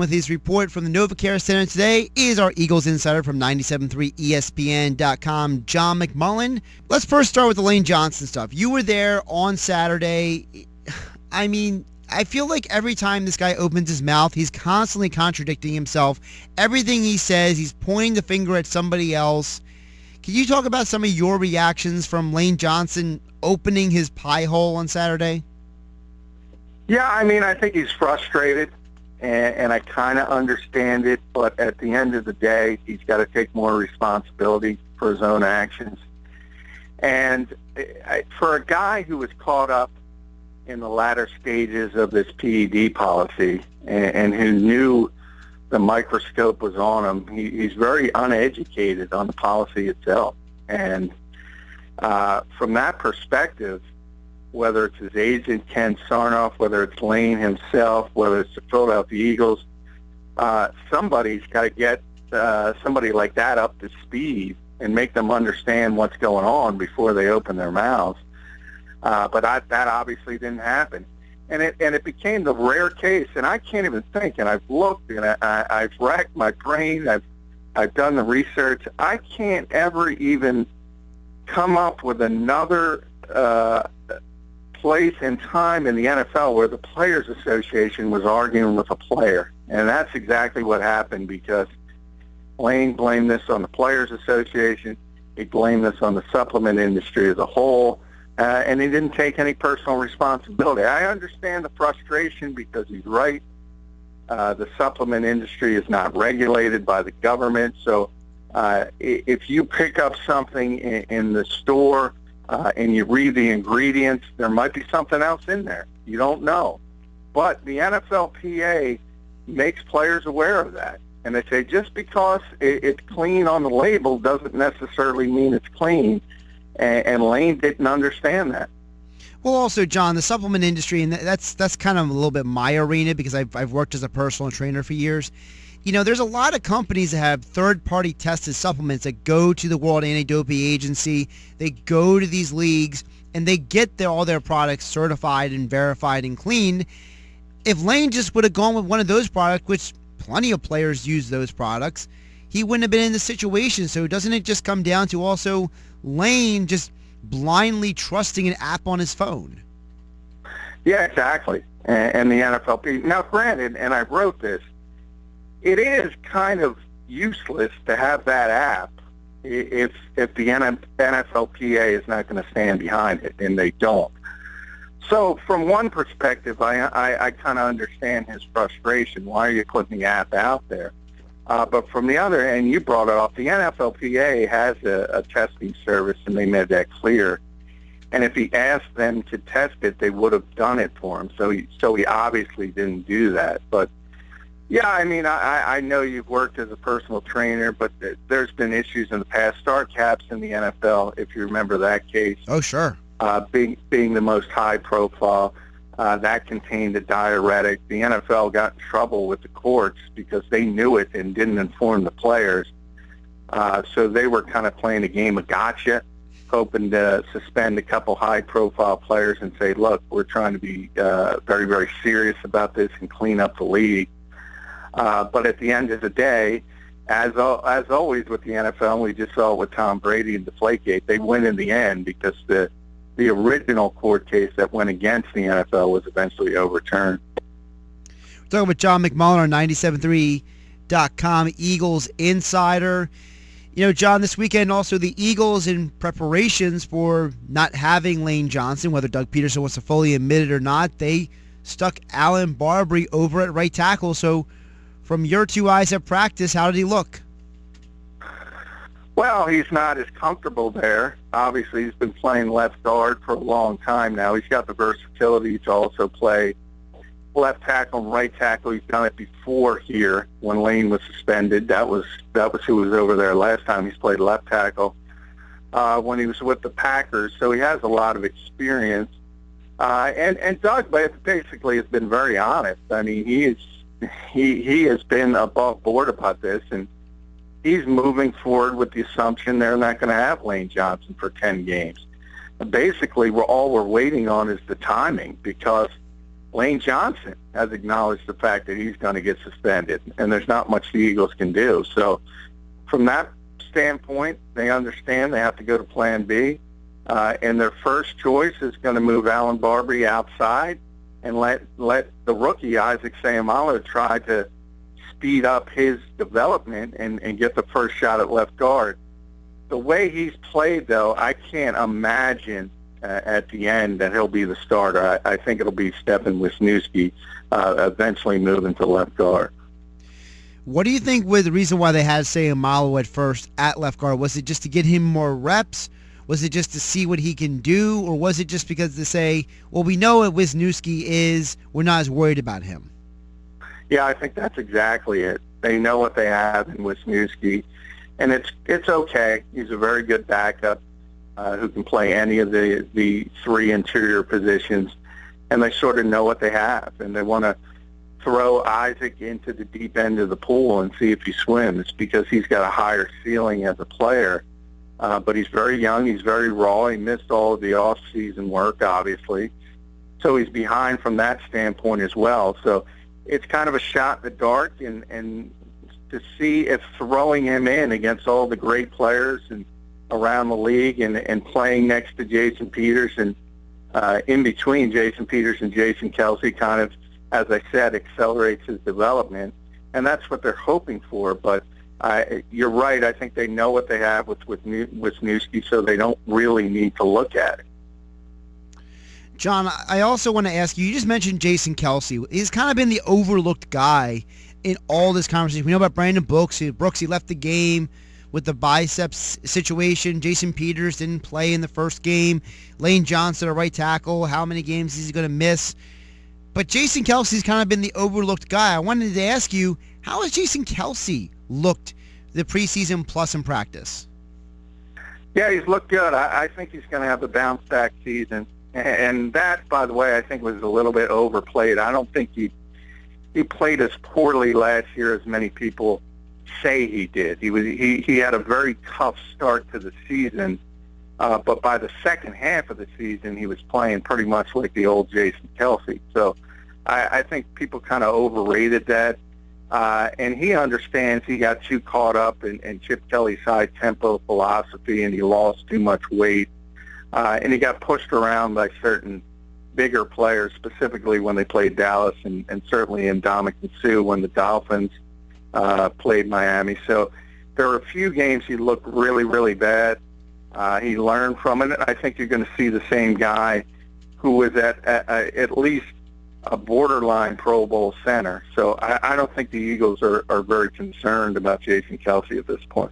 with his report from the NovaCare Center. Today is our Eagles insider from 97.3 ESPN.com, John McMullen. Let's first start with the Lane Johnson stuff. You were there on Saturday. I mean, I feel like every time this guy opens his mouth, he's constantly contradicting himself. Everything he says, he's pointing the finger at somebody else. Can you talk about some of your reactions from Lane Johnson opening his pie hole on Saturday? Yeah, I mean, I think he's frustrated, and I kind of understand it, but at the end of the day, he's got to take more responsibility for his own actions. And for a guy who was caught up in the latter stages of this PED policy and who knew the microscope was on him, he's very uneducated on the policy itself. And from that perspective, whether it's his agent, Ken Sarnoff, whether it's Lane himself, whether it's the Philadelphia Eagles, somebody's got to get somebody like that up to speed and make them understand what's going on before they open their mouths. But that obviously didn't happen. And it became the rare case, and I can't even think, and I've looked, and I've racked my brain, I've done the research. I can't ever even come up with another place and time in the NFL where the Players Association was arguing with a player. And that's exactly what happened, because Lane blamed this on the Players Association. He blamed this on the supplement industry as a whole. And he didn't take any personal responsibility. I understand the frustration because he's right. The supplement industry is not regulated by the government. So if you pick up something in the store and you read the ingredients, there might be something else in there. You don't know. But the NFLPA makes players aware of that. And they say just because it's clean on the label doesn't necessarily mean it's clean. And Lane didn't understand that. Well, also, John, the supplement industry, and that's kind of a little bit my arena because I've worked as a personal trainer for years. You know, there's a lot of companies that have third-party tested supplements that go to the World Anti-Doping Agency. They go to these leagues, and they get all their products certified and verified and clean. If Lane just would have gone with one of those products, which plenty of players use those products, he wouldn't have been in the situation. So doesn't it just come down to also Lane just blindly trusting an app on his phone? Yeah, exactly. And the NFLP. Now, granted, and I wrote this, it is kind of useless to have that app if the NFLPA is not going to stand behind it, and they don't. So from one perspective, I kind of understand his frustration. Why are you putting the app out there? But from the other end, you brought it up, the NFLPA has a testing service, and they made that clear. And if he asked them to test it, they would have done it for him. So he obviously didn't do that. But, yeah, I mean, I know you've worked as a personal trainer, but there's been issues in the past. Star Caps in the NFL, if you remember that case. Oh, sure. Being the most high profile. That contained a diuretic. The NFL got in trouble with the courts because they knew it and didn't inform the players. So they were kind of playing a game of gotcha, hoping to suspend a couple high-profile players and say, look, we're trying to be very, very serious about this and clean up the league. But at the end of the day, as always with the NFL, we just saw it with Tom Brady and Deflategate, they win in the end because the original court case that went against the NFL was eventually overturned. We're talking with John McMullen on 97.3.com, Eagles Insider. You know, John, this weekend also the Eagles, in preparations for not having Lane Johnson, whether Doug Peterson wants to fully admit it or not, they stuck Alan Barbre over at right tackle. So from your two eyes at practice, how did he look? Well, he's not as comfortable there. Obviously, he's been playing left guard for a long time now. He's got the versatility to also play left tackle and right tackle. He's done it before here when Lane was suspended. That was who was over there last time. He's played left tackle when he was with the Packers. So he has a lot of experience. And Doug basically has been very honest. I mean, he has been above board about this, and he's moving forward with the assumption they're not going to have Lane Johnson for 10 games. Basically, all we're waiting on is the timing, because Lane Johnson has acknowledged the fact that he's going to get suspended, and there's not much the Eagles can do. So from that standpoint, they understand they have to go to Plan B, and their first choice is going to move Alan Barbre outside and let the rookie Isaac Seumalo try to speed up his development and get the first shot at left guard. The way he's played, though, I can't imagine at the end that he'll be the starter. I think it'll be Stefan Wisniewski eventually moving to left guard. What do you think was the reason why they had Seumalo at first at left guard? Was it just to get him more reps? Was it just to see what he can do? Or was it just because to say, well, we know what Wisniewski is, we're not as worried about him? Yeah, I think that's exactly it. They know what they have in Wisniewski, and it's okay. He's a very good backup who can play any of the three interior positions, and they sort of know what they have, and they want to throw Isaac into the deep end of the pool and see if he swims, because he's got a higher ceiling as a player. But he's very young. He's very raw. He missed all of the off-season work, obviously. So he's behind from that standpoint as well. So it's kind of a shot in the dark, and to see if throwing him in against all the great players and around the league and playing next to Jason Peters and in between Jason Peters and Jason Kelce kind of, as I said, accelerates his development. And that's what they're hoping for. But you're right. I think they know what they have with Wisniewski, so they don't really need to look at it. John, I also want to ask you just mentioned Jason Kelce. He's kind of been the overlooked guy in all this conversation. We know about Brandon Brooks. He left the game with the biceps situation. Jason Peters didn't play in the first game. Lane Johnson, a right tackle. How many games is he going to miss? But Jason Kelce's kind of been the overlooked guy. I wanted to ask you, how has Jason Kelce looked the preseason plus in practice? Yeah, he's looked good. I think he's going to have a bounce-back season. And that, by the way, I think was a little bit overplayed. I don't think he played as poorly last year as many people say he did. He had a very tough start to the season, but by the second half of the season, he was playing pretty much like the old Jason Kelce. So I think people kind of overrated that. And he understands he got too caught up in Chip Kelly's high-tempo philosophy, and he lost too much weight. And he got pushed around by certain bigger players, specifically when they played Dallas, and certainly in Ndamukong Suh when the Dolphins played Miami. So there were a few games he looked really, really bad. He learned from it. I think you're going to see the same guy who was at least a borderline Pro Bowl center. So I don't think the Eagles are very concerned about Jason Kelce at this point.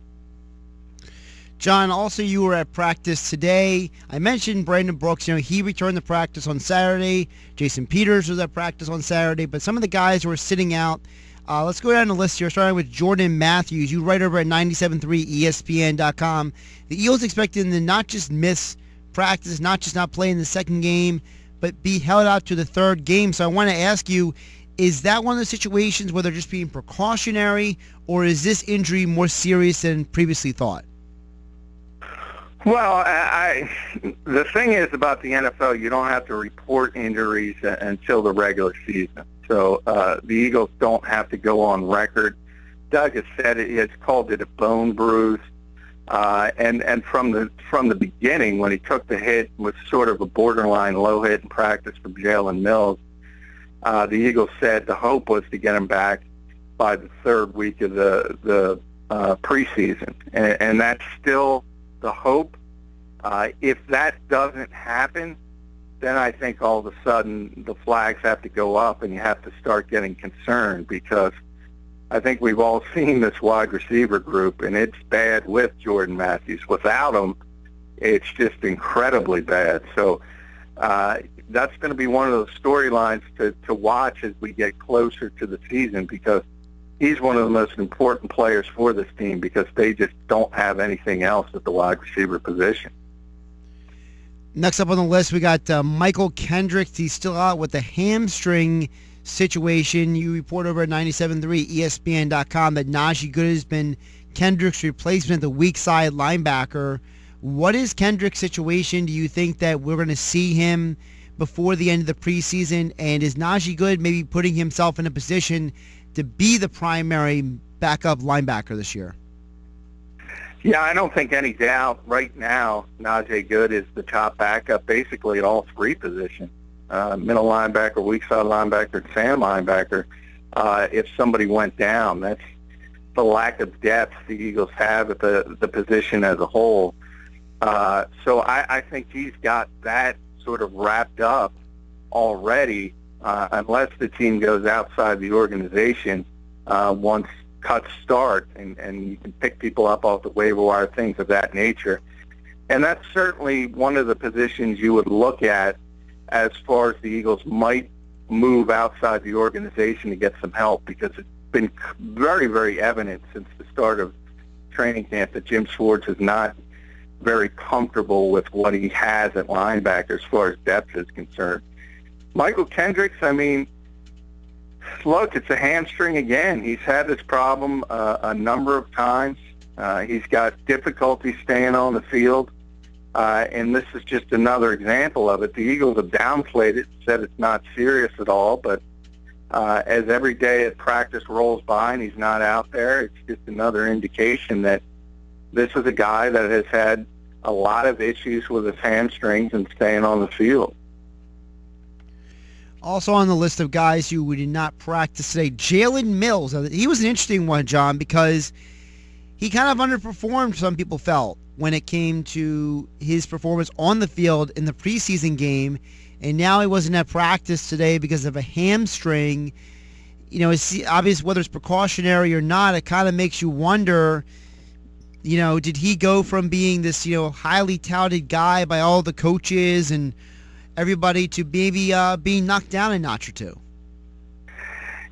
John, also you were at practice today. I mentioned Brandon Brooks. He returned to practice on Saturday. Jason Peters was at practice on Saturday. But some of the guys who were sitting out, let's go down the list here, starting with Jordan Matthews. You write over at 97.3 ESPN.com. The Eagles expected him to not just miss practice, not just not play in the second game, but be held out to the third game. So I want to ask you, is that one of the situations where they're just being precautionary, or is this injury more serious than previously thought? Well, the thing is about the NFL, you don't have to report injuries until the regular season. So the Eagles don't have to go on record. Doug has said it's called it a bone bruise. And from the beginning, when he took the hit, was sort of a borderline low hit in practice from Jalen Mills, the Eagles said the hope was to get him back by the third week of the preseason. And that's still the hope. If that doesn't happen, then I think all of a sudden the flags have to go up and you have to start getting concerned, because I think we've all seen this wide receiver group, and it's bad with Jordan Matthews. Without him, it's just incredibly bad. So that's going to be one of those storylines to watch as we get closer to the season, because he's one of the most important players for this team, because they just don't have anything else at the wide receiver position. Next up on the list, we got Michael Kendricks. He's still out with the hamstring situation. You report over at 97.3 ESPN.com that Najee Goode has been Kendricks' replacement, the weak side linebacker. What is Kendricks' situation? Do you think that we're going to see him before the end of the preseason? And is Najee good maybe putting himself in a position to be the primary backup linebacker this year? Yeah, I don't think any doubt right now Najee Good is the top backup basically at all three positions. Middle linebacker, weak side linebacker, sand linebacker. If somebody went down, that's the lack of depth the Eagles have at the position as a whole. So I think he's got that sort of wrapped up already, unless the team goes outside the organization once cuts start, and you can pick people up off the waiver wire, things of that nature. And that's certainly one of the positions you would look at as far as the Eagles might move outside the organization to get some help, because it's been very, very evident since the start of training camp that Jim Schwartz is not very comfortable with what he has at linebacker as far as depth is concerned. Michael Kendricks, I mean, look, it's a hamstring again. He's had this problem a number of times. He's got difficulty staying on the field, and this is just another example of it. The Eagles have downplayed it, said it's not serious at all, but as every day at practice rolls by and he's not out there, it's just another indication that this is a guy that has had a lot of issues with his hamstrings and staying on the field. Also on the list of guys who did not practice today, Jalen Mills. He was an interesting one, John, because he kind of underperformed, some people felt, when it came to his performance on the field in the preseason game, and now he wasn't at practice today because of a hamstring. You know, it's obvious whether it's precautionary or not. It kind of makes you wonder, you know, did he go from being this, you know, highly touted guy by all the coaches and everybody to maybe being knocked down a notch or two?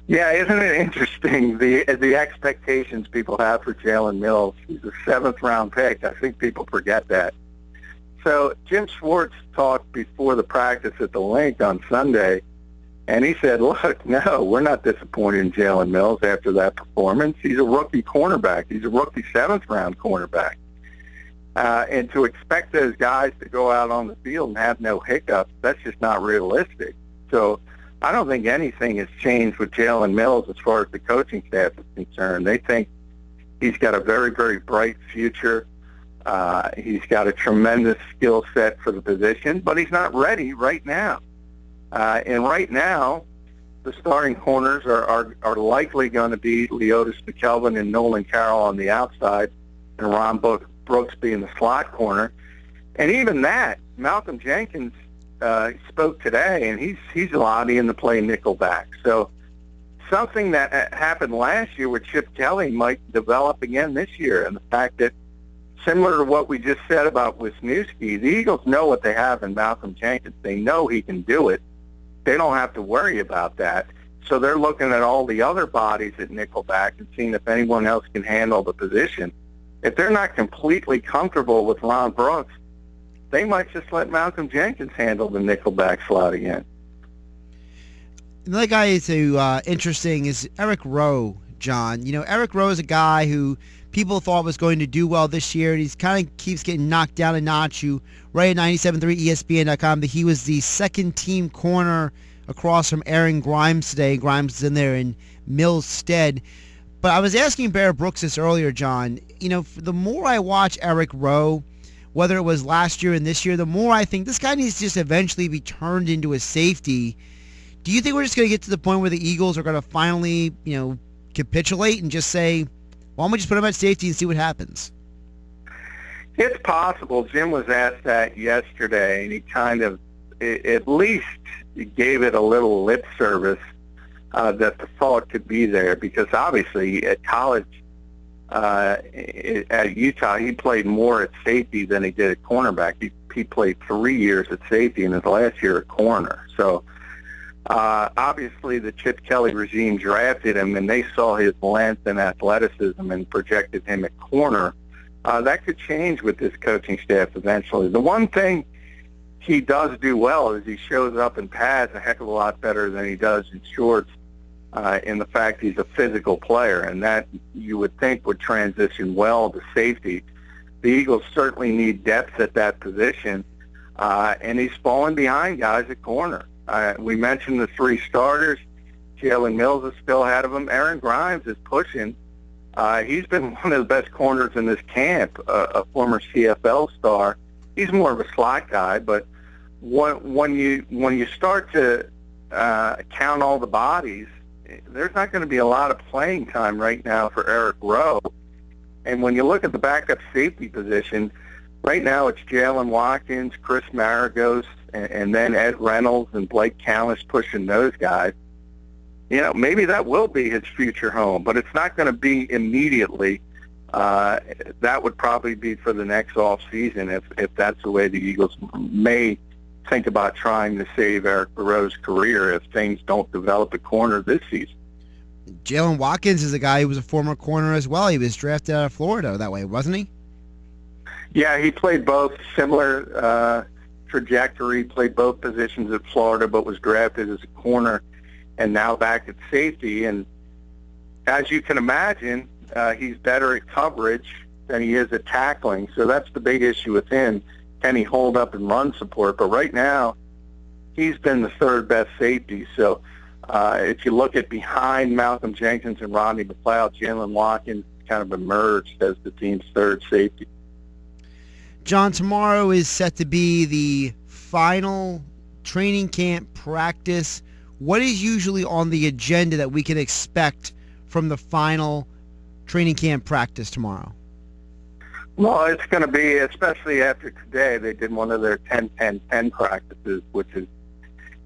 Yeah, isn't it interesting, the expectations people have for Jalen Mills? He's a seventh-round pick. I think people forget that. So Jim Schwartz talked before the practice at the Link on Sunday, and he said, look, no, we're not disappointed in Jalen Mills after that performance. He's a rookie cornerback. He's a rookie seventh-round cornerback. And to expect those guys to go out on the field and have no hiccups, that's just not realistic. So I don't think anything has changed with Jalen Mills as far as the coaching staff is concerned. They think he's got a very, very bright future. He's got a tremendous skill set for the position, but he's not ready right now. And right now, the starting corners are likely going to be Leotis McKelvin and Nolan Carroll on the outside, and Ron Brooks being the slot corner. And even that, Malcolm Jenkins spoke today, and he's lobbying to play nickelback. So something that happened last year with Chip Kelly might develop again this year, and the fact that, similar to what we just said about Wisniewski, the Eagles know what they have in Malcolm Jenkins. They know he can do it. They don't have to worry about that. So they're looking at all the other bodies at nickelback and seeing if anyone else can handle the position. If they're not completely comfortable with Ron Brooks, they might just let Malcolm Jenkins handle the nickelback slot again. Another guy who's interesting is Eric Rowe, John. You know, Eric Rowe is a guy who people thought was going to do well this year, and he's kind of keeps getting knocked down a notch. You write at 97.3 ESPN.com that he was the second-team corner across from Aaron Grimes today. Grimes is in there in Mills' stead. But I was asking Bear Brooks this earlier, John. You know, the more I watch Eric Rowe, whether it was last year and this year, the more I think this guy needs to just eventually be turned into a safety. Do you think we're just going to get to the point where the Eagles are going to finally, you know, capitulate and just say, why don't we just put him at safety and see what happens? It's possible. Jim was asked that yesterday, and he kind of at least gave it a little lip service that the thought could be there, because obviously at college at Utah, he played more at safety than he did at cornerback. He played 3 years at safety and his last year at corner. So obviously the Chip Kelly regime drafted him, and they saw his length and athleticism and projected him at corner. That could change with this coaching staff eventually. The one thing he does do well is he shows up in pads a heck of a lot better than he does in shorts, in the fact he's a physical player, and that you would think would transition well to safety. The Eagles certainly need depth at that position, and he's falling behind guys at corner. We mentioned the three starters. Jalen Mills is still ahead of him. Aaron Grimes is pushing. He's been one of the best corners in this camp, a former CFL star. He's more of a slot guy, but when you start to count all the bodies, there's not going to be a lot of playing time right now for Eric Rowe. And when you look at the backup safety position, right now it's Jalen Watkins, Chris Maragos, and then Ed Reynolds and Blake Callis pushing those guys. Maybe that will be his future home, but it's not going to be immediately. That would probably be for the next off season if that's the way the Eagles may think about trying to save Eric Rowe's career if things don't develop at corner this season. Jalen Watkins is a guy who was a former corner as well. He was drafted out of Florida that way, wasn't he? Yeah, he played both, similar trajectory, played both positions at Florida, but was drafted as a corner and now back at safety. And as you can imagine, he's better at coverage than he is at tackling. So that's the big issue with him. Can he hold up and run support? But right now, he's been the third best safety. So if you look at behind Malcolm Jenkins and Rodney McLeod, Jalen Watkins kind of emerged as the team's third safety. John, tomorrow is set to be the final training camp practice. What is usually on the agenda that we can expect from the final training camp practice tomorrow? Well, it's going to be, especially after today, they did one of their 10-10-10 practices, which is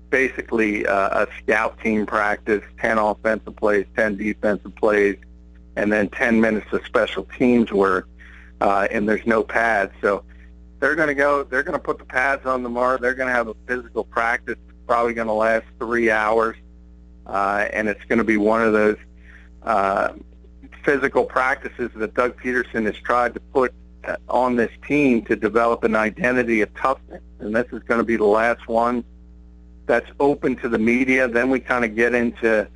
basically a scout team practice, 10 offensive plays, 10 defensive plays, and then 10 minutes of special teams work, and there's no pads. So they're going to put the pads on tomorrow. They're going to have a physical practice, probably going to last 3 hours, and it's going to be one of those physical practices that Doug Peterson has tried to put on this team to develop an identity of toughness. And this is going to be the last one that's open to the media. Then we kind of get into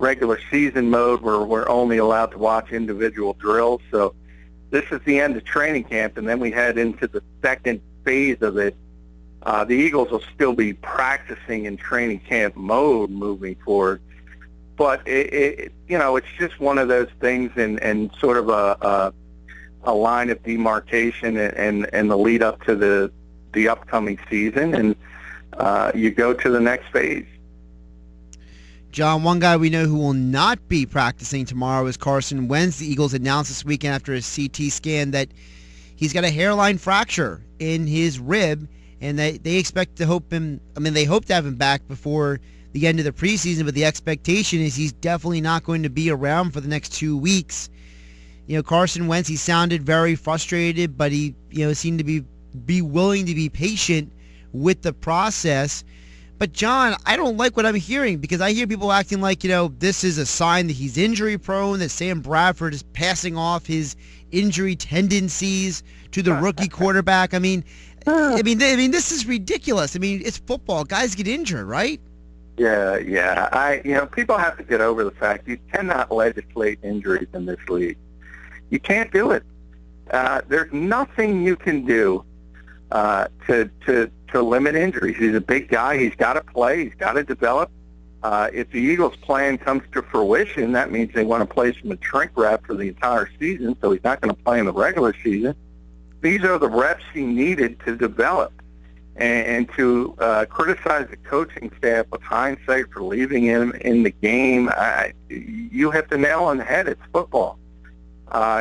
regular season mode where we're only allowed to watch individual drills. So this is the end of training camp, and then we head into the second phase of it. The Eagles will still be practicing in training camp mode moving forward. But it's just one of those things, and sort of a line of demarcation and the lead up to the upcoming season, and you go to the next phase. John, one guy we know who will not be practicing tomorrow is Carson Wentz. The Eagles announced this weekend after a CT scan that he's got a hairline fracture in his rib, and they expect to they hope to have him back before the end of the preseason, but the expectation is he's definitely not going to be around for the next 2 weeks. Carson Wentz, he sounded very frustrated, but he, seemed to be willing to be patient with the process. But John, I don't like what I'm hearing, because I hear people acting like, this is a sign that he's injury prone, that Sam Bradford is passing off his injury tendencies to the rookie quarterback. I mean, this is ridiculous. It's football. Guys get injured, right? Yeah. People have to get over the fact you cannot legislate injuries in this league. You can't do it. There's nothing you can do to limit injuries. He's a big guy. He's got to play. He's got to develop. If the Eagles' plan comes to fruition, that means they want to place him a shrink wrap for the entire season, so he's not going to play in the regular season. These are the reps he needed to develop. And to criticize the coaching staff with hindsight for leaving him in the game, you hit the nail on the head. It's football.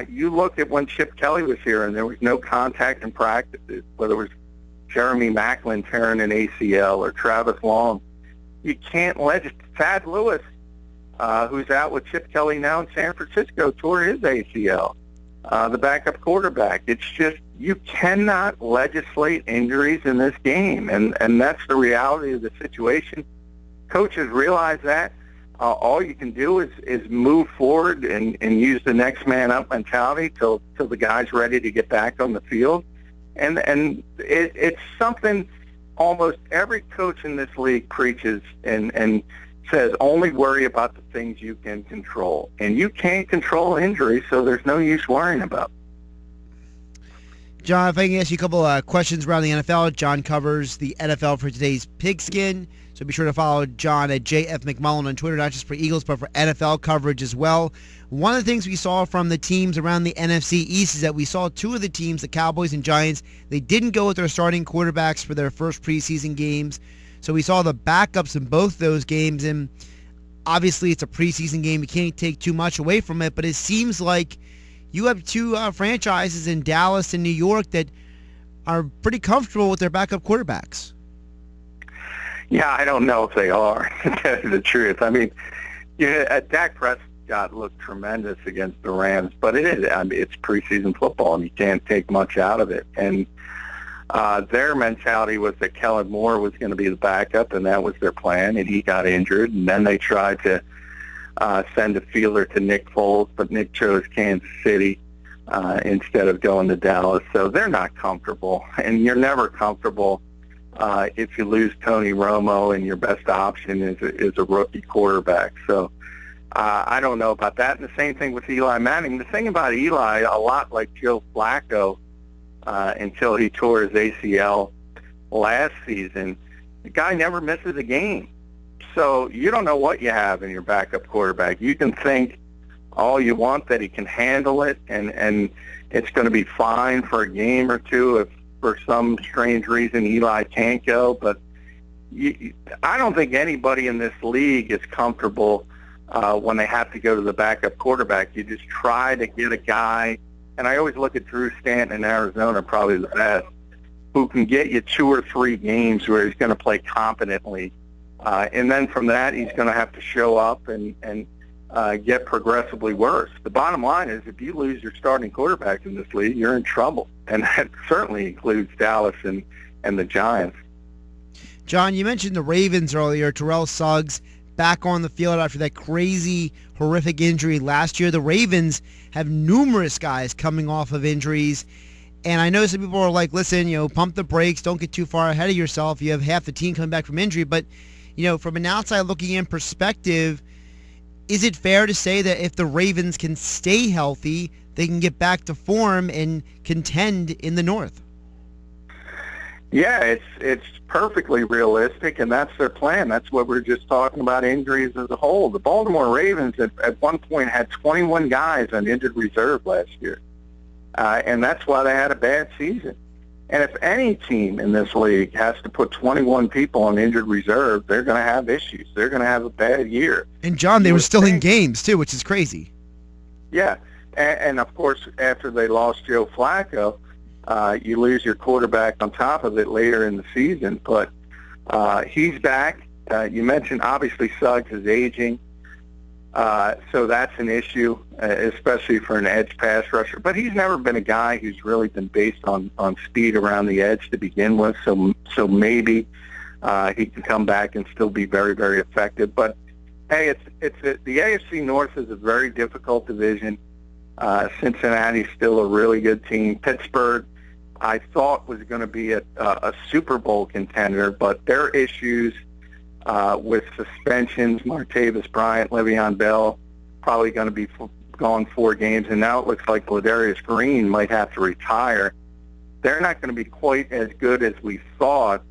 You look at when Chip Kelly was here and there was no contact in practices, whether it was Jeremy Maclin tearing an ACL or Travis Long. You can't legislate. Thad Lewis, who's out with Chip Kelly now in San Francisco, tore his ACL. The backup quarterback. It's just, you cannot legislate injuries in this game, and that's the reality of the situation. Coaches realize that. All you can do is move forward and use the next man up mentality till the guy's ready to get back on the field. And it's something almost every coach in this league preaches and says, only worry about the things you can control. And you can't control injuries, so there's no use worrying about them. John, if I can ask you a couple questions around the NFL. John covers the NFL for today's Pigskin, so be sure to follow John at JF McMullen on Twitter, not just for Eagles, but for NFL coverage as well. One of the things we saw from the teams around the NFC East is that we saw two of the teams, the Cowboys and Giants, they didn't go with their starting quarterbacks for their first preseason games. So we saw the backups in both those games, and obviously it's a preseason game. You can't take too much away from it, but it seems like you have two franchises in Dallas and New York that are pretty comfortable with their backup quarterbacks. Yeah, I don't know if they are, to tell you the truth. I mean, Dak Prescott looked tremendous against the Rams, but it's preseason football, and you can't take much out of it. And their mentality was that Kellen Moore was going to be the backup, and that was their plan, and he got injured. And then they tried to send a fielder to Nick Foles, but Nick chose Kansas City instead of going to Dallas. So they're not comfortable, and you're never comfortable if you lose Tony Romo and your best option is a rookie quarterback. So I don't know about that. And the same thing with Eli Manning. The thing about Eli, a lot like Joe Flacco, until he tore his ACL last season, the guy never misses a game. So you don't know what you have in your backup quarterback. You can think all you want that he can handle it, and it's going to be fine for a game or two if for some strange reason Eli can't go. But I don't think anybody in this league is comfortable when they have to go to the backup quarterback. You just try to get a guy, and I always look at Drew Stanton in Arizona, probably the best, who can get you 2 or 3 games where he's going to play competently. And then from that, he's going to have to show up and get progressively worse. The bottom line is if you lose your starting quarterback in this league, you're in trouble. And that certainly includes Dallas and the Giants. John, you mentioned the Ravens earlier. Terrell Suggs back on the field after that crazy, horrific injury last year. The Ravens have numerous guys coming off of injuries. And I know some people are like, listen, pump the brakes. Don't get too far ahead of yourself. You have half the team coming back from injury. But from an outside looking in perspective, is it fair to say that if the Ravens can stay healthy, they can get back to form and contend in the North? Yeah, it's perfectly realistic, and that's their plan. That's what we're just talking about, injuries as a whole. The Baltimore Ravens at one point had 21 guys on injured reserve last year, and that's why they had a bad season. And if any team in this league has to put 21 people on injured reserve, they're going to have issues. They're going to have a bad year. And, John, they were still in games, too, which is crazy. Yeah. And of course, after they lost Joe Flacco, you lose your quarterback on top of it later in the season. But he's back. You mentioned, obviously, Suggs is aging. So that's an issue, especially for an edge pass rusher. But he's never been a guy who's really been based on speed around the edge to begin with. So maybe he can come back and still be very, very effective. But, hey, the AFC North is a very difficult division. Cincinnati's still a really good team. Pittsburgh, I thought, was going to be a Super Bowl contender, but their issues with suspensions, Martavis Bryant, Le'Veon Bell, probably going to be gone 4 games, and now it looks like Ladarius Green might have to retire. They're not going to be quite as good as we thought,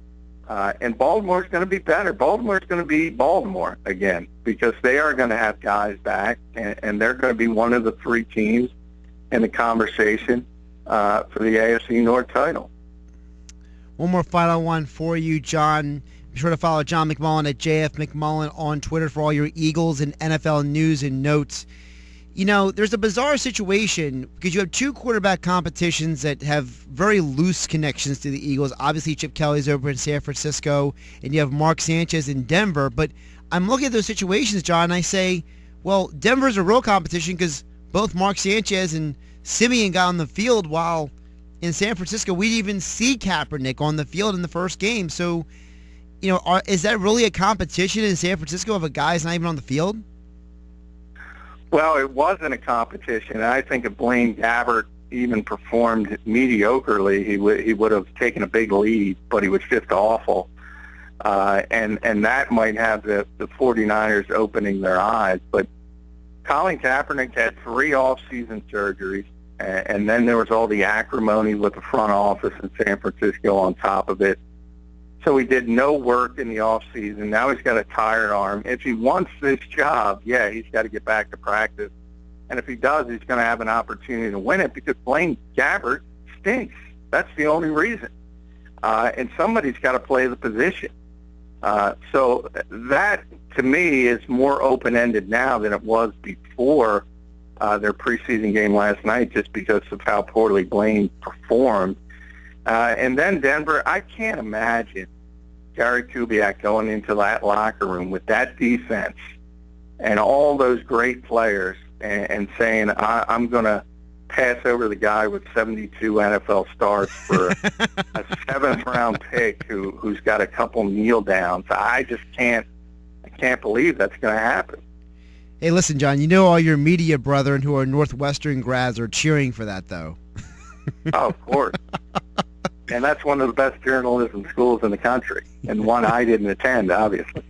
and Baltimore's going to be better. Baltimore's going to be Baltimore again because they are going to have guys back, and they're going to be one of the 3 teams in the conversation for the AFC North title. One more final one for you, John. Be sure to follow John McMullen at JF McMullen on Twitter for all your Eagles and NFL news and notes. There's a bizarre situation because you have 2 quarterback competitions that have very loose connections to the Eagles. Obviously, Chip Kelly's over in San Francisco, and you have Mark Sanchez in Denver. But I'm looking at those situations, John, and I say, well, Denver's a real competition because both Mark Sanchez and Simeon got on the field, while in San Francisco, we didn't even see Kaepernick on the field in the first game. So, is that really a competition in San Francisco if a guy's not even on the field? Well, it wasn't a competition. I think if Blaine Gabbert even performed mediocrely, he would have taken a big lead, but he was just awful. And that might have the 49ers opening their eyes. But Colin Kaepernick had 3 off-season surgeries, And then there was all the acrimony with the front office in San Francisco on top of it. So he did no work in the off season. Now he's got a tired arm. If he wants this job, yeah, he's got to get back to practice. And if he does, he's going to have an opportunity to win it because Blaine Gabbert stinks. That's the only reason. And somebody's got to play the position. So that, to me, is more open-ended now than it was before their preseason game last night, just because of how poorly Blaine performed. And then Denver, I can't imagine Gary Kubiak going into that locker room with that defense and all those great players and saying, I'm going to pass over the guy with 72 NFL starts for a seventh-round pick who's got a couple kneel downs. I can't believe that's going to happen. Hey, listen, John, you know all your media brethren who are Northwestern grads are cheering for that, though. Oh, of course. And that's one of the best journalism schools in the country, and one I didn't attend, obviously.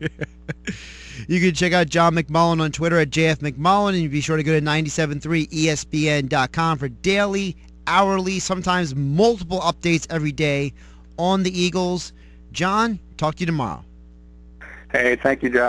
You can check out John McMullen on Twitter at JFMcMullen, and be sure to go to 973ESPN.com for daily, hourly, sometimes multiple updates every day on the Eagles. John, talk to you tomorrow. Hey, thank you, Josh.